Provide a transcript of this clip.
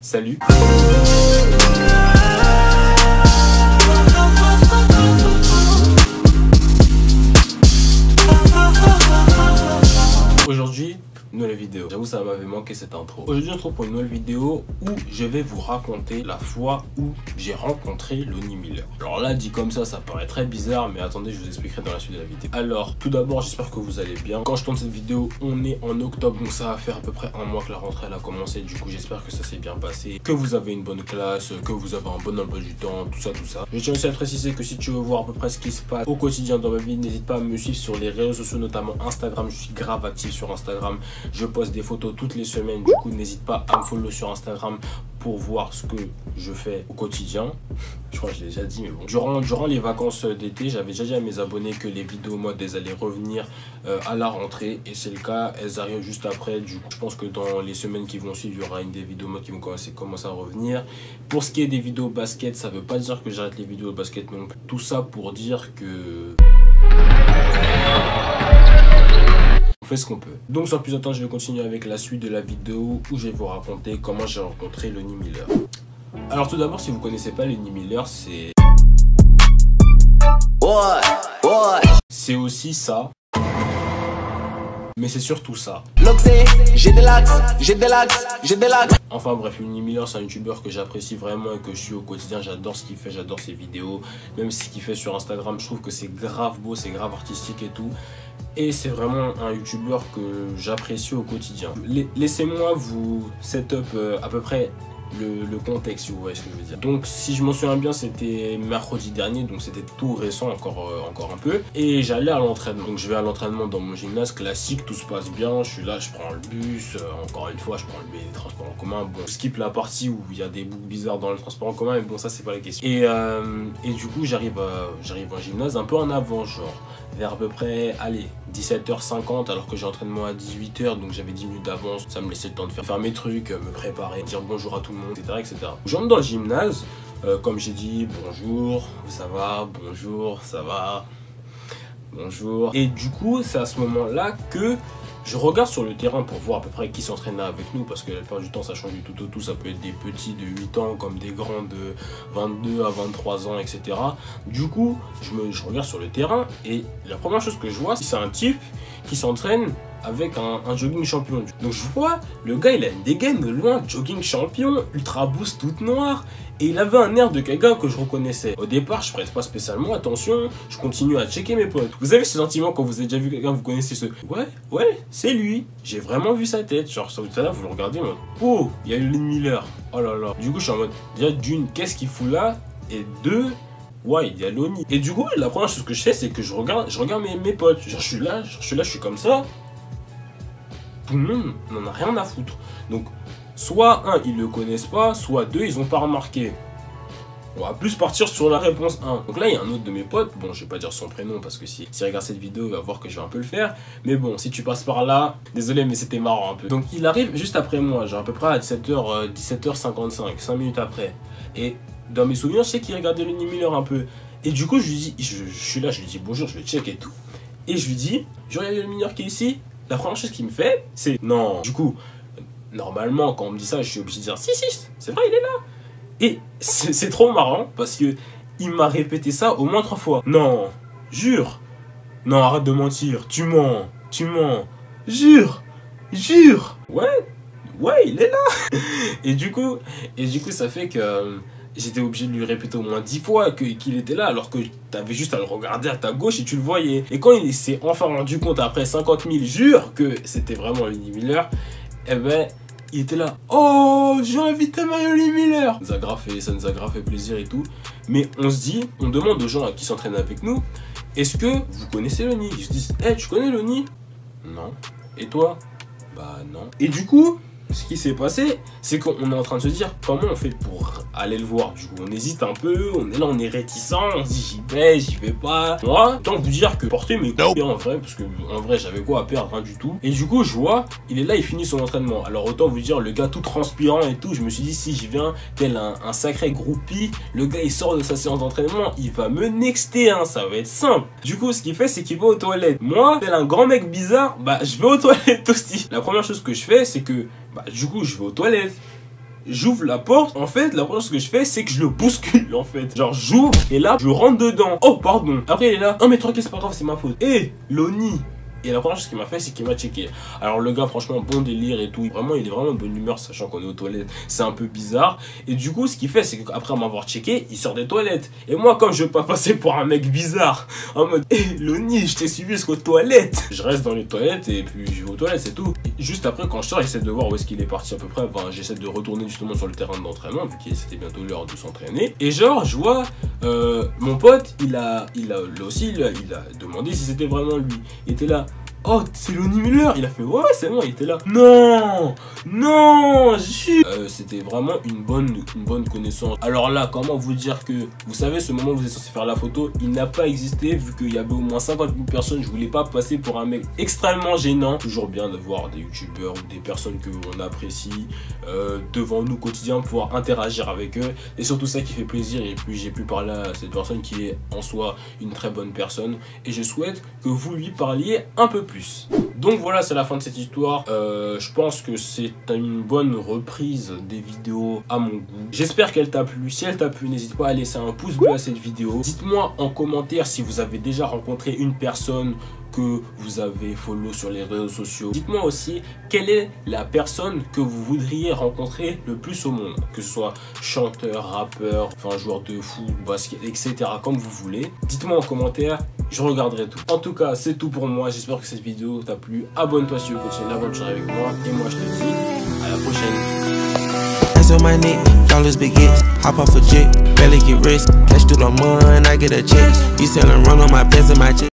Salut. Aujourd'hui, nouvelle vidéo. J'avoue, ça m'avait manqué cette intro. Aujourd'hui, on se retrouve pour une nouvelle vidéo où je vais vous raconter la fois où j'ai rencontré Lonnie Miller. Alors là, dit comme ça paraît très bizarre, mais attendez, je vous expliquerai dans la suite de la vidéo. Alors, tout d'abord, j'espère que vous allez bien. Quand je tourne cette vidéo, on est en octobre, donc ça va faire à peu près un mois que la rentrée elle a commencé. Du coup, j'espère que ça s'est bien passé, que vous avez une bonne classe, que vous avez un bon emploi du temps, tout ça, tout ça. Je tiens aussi à préciser que si tu veux voir à peu près ce qui se passe au quotidien dans ma vie, n'hésite pas à me suivre sur les réseaux sociaux, notamment Instagram. Je suis grave actif sur Instagram. Je poste des photos toutes les semaines, du coup n'hésite pas à me follow sur Instagram pour voir ce que je fais au quotidien. Je crois que je l'ai déjà dit, mais bon. Durant les vacances d'été, j'avais déjà dit à mes abonnés que les vidéos mode elles allaient revenir à la rentrée, et c'est le cas, elles arrivent juste après. Du coup je pense que dans les semaines qui vont suivre, il y aura des vidéos mode qui vont commencer à revenir. Pour ce qui est des vidéos basket, ça veut pas dire que j'arrête les vidéos basket non plus. Tout ça pour dire que on fait ce qu'on peut. Donc sans plus attendre, je vais continuer avec la suite de la vidéo où je vais vous raconter comment j'ai rencontré Lonnie Miller. Alors tout d'abord, si vous connaissez pas Lonnie Miller, c'est aussi ça, mais c'est surtout ça. J'ai de l'axe. Enfin bref, Lonnie Miller, c'est un youtubeur que j'apprécie vraiment et que je suis au quotidien. J'adore ce qu'il fait, j'adore ses vidéos, même ce qu'il fait sur Instagram. Je trouve que c'est grave beau, c'est grave artistique et tout. Et c'est vraiment un youtubeur que j'apprécie au quotidien. Laissez-moi vous setup à peu près le contexte, si vous voyez ce que je veux dire. Donc si je m'en souviens bien, c'était mercredi dernier, donc c'était tout récent, encore un peu. Et j'allais à l'entraînement. Donc je vais à l'entraînement dans mon gymnase classique, tout se passe bien. Je suis là, je prends le bus, encore une fois, je prends les transports en commun. Bon, je skip la partie où il y a des boucles bizarres dans le transport en commun, mais bon, ça c'est pas la question. Et du coup, j'arrive au gymnase un peu en avant, genre vers à peu près, allez, 17h50, alors que j'ai entraînement à 18h, donc j'avais 10 minutes d'avance. Ça me laissait le temps de faire mes trucs, me préparer, dire bonjour à tout le monde, etc. etc. J'entre dans le gymnase, comme j'ai dit, bonjour, ça va, bonjour, ça va, bonjour. Et du coup, c'est à ce moment-là que je regarde sur le terrain pour voir à peu près qui s'entraîne là avec nous, parce que la plupart du temps ça change du tout au tout. Ça peut être des petits de 8 ans comme des grands de 22 à 23 ans, etc. Du coup, je regarde sur le terrain et la première chose que je vois, c'est un type qui s'entraîne avec un jogging champion. Donc je vois, le gars il a une dégaine de loin, jogging champion, ultra boost toute noire. Et il avait un air de quelqu'un que je reconnaissais. Au départ, je prête pas spécialement attention, je continue à checker mes potes. Vous avez ce sentiment quand vous avez déjà vu quelqu'un, vous connaissez ce... Ouais, c'est lui. J'ai vraiment vu sa tête. Genre, tout à l'heure, vous le regardez, en mode, oh, il y a Lonnie Miller. Oh là là. Du coup, je suis en mode, déjà, d'une, qu'est-ce qu'il fout là? Et deux, ouais, il y a Lonnie. Et du coup, la première chose que je fais, c'est que je regarde mes potes. Genre, je suis comme ça. Tout le monde n'en a rien à foutre. Donc, soit un, ils le connaissent pas, soit deux, ils ont pas remarqué. On va plus partir sur la réponse 1. Donc là, il y a un autre de mes potes. Bon, je vais pas dire son prénom parce que s'il regarde cette vidéo, il va voir que je vais un peu le faire. Mais bon, si tu passes par là, désolé, mais c'était marrant un peu. Donc il arrive juste après moi, genre à peu près à 17h55, 5 minutes après. Et dans mes souvenirs, je sais qu'il regardait Lonnie Miller un peu. Et du coup, je lui dis, je suis là, je lui dis bonjour, je le check et tout. Et je lui dis, je regarde Lonnie Miller qui est ici. La première chose qu'il me fait, c'est non. Du coup, normalement, quand on me dit ça, je suis obligé de dire si, c'est vrai, il est là. Et c'est trop marrant parce que il m'a répété ça au moins 3 fois. Non, jure. Non, arrête de mentir. Tu mens. Jure. Ouais, il est là. Et du coup, ça fait que j'étais obligé de lui répéter au moins 10 fois qu'il était là, alors que t'avais juste à le regarder à ta gauche et tu le voyais. Et quand il s'est enfin rendu compte après 50 000 jure que c'était vraiment Lonnie Miller, eh ben, il était là. Oh, j'ai invité Lonnie Miller. Ça nous a grave fait plaisir et tout. Mais on demande aux gens qui s'entraînent avec nous, est-ce que vous connaissez Lonnie? Ils se disent, hey, tu connais Lonnie? Non. Et toi? Bah non. Et du coup, ce qui s'est passé, c'est qu'on est en train de se dire comment on fait pour aller le voir. Du coup, on hésite un peu, on est là, on est réticent, on se dit j'y vais pas. Moi, tant vous dire que porter mes coups en vrai, parce que en vrai, j'avais quoi à perdre, rien du tout. Et du coup, je vois, il est là, il finit son entraînement. Alors autant vous dire, le gars tout transpirant et tout, je me suis dit si j'y viens, tel un sacré groupie, le gars il sort de sa séance d'entraînement, il va me nexter, hein, ça va être simple. Du coup, ce qu'il fait, c'est qu'il va aux toilettes. Moi, tel un grand mec bizarre, bah je vais aux toilettes aussi. La première chose que je fais, c'est que du coup, je vais aux toilettes. j'ouvre la porte. En fait, la première chose que je fais, c'est que je le bouscule, en fait. Genre, j'ouvre et là, je rentre dedans. Oh, pardon. Après, il est là. Oh, mais tranquille, c'est pas grave, c'est ma faute. Et Loni. Et la première chose qu'il m'a fait, c'est qu'il m'a checké. Alors le gars, franchement, bon délire et tout. Vraiment, il est vraiment de bonne humeur, sachant qu'on est aux toilettes. C'est un peu bizarre. Et du coup, ce qu'il fait, c'est qu'après m'avoir checké, il sort des toilettes. Et moi, comme je veux pas passer pour un mec bizarre, en mode, hé, Loni, je t'ai suivi jusqu'aux toilettes. Je reste dans les toilettes et puis je vais aux toilettes, c'est tout. Et juste après, quand je sors, j'essaie de voir où est-ce qu'il est parti à peu près. Enfin, j'essaie de retourner justement sur le terrain d'entraînement, vu que c'était bientôt l'heure de s'entraîner. Et genre, je vois, mon pote, il a demandé si c'était vraiment lui. Il était là. Oh, c'est Loni Müller. Il a fait ouais, c'est bon, il était là. Non, non, c'était vraiment une bonne connaissance. Alors là, comment vous dire que, vous savez, ce moment où vous êtes censé faire la photo, il n'a pas existé vu qu'il y avait au moins 50 000 personnes. Je voulais pas passer pour un mec extrêmement gênant. Toujours bien de voir des youtubeurs ou des personnes que l'on apprécie devant nous au quotidien, pouvoir interagir avec eux. Et surtout ça qui fait plaisir. Et puis j'ai pu parler à cette personne qui est en soi une très bonne personne. Et je souhaite que vous lui parliez un peu plus. Donc voilà, c'est la fin de cette histoire. Je pense que c'est une bonne reprise des vidéos à mon goût. J'espère qu'elle t'a plu. Si elle t'a plu, n'hésite pas à laisser un pouce bleu à cette vidéo. Dites-moi en commentaire si vous avez déjà rencontré une personne que vous avez follow sur les réseaux sociaux. Dites-moi aussi quelle est la personne que vous voudriez rencontrer le plus au monde, que ce soit chanteur, rappeur, enfin joueur de foot, basket, etc. comme vous voulez. Dites-moi en commentaire, je regarderai tout. En tout cas, c'est tout pour moi. J'espère que cette vidéo t'a plu. Abonne-toi si tu veux continuer l'aventure avec moi. Et moi, je te dis à la prochaine. On my neck, dollars big hits, hop off a jet, barely get rest, cash through the mud, I get a check, you selling run on my pants and my check.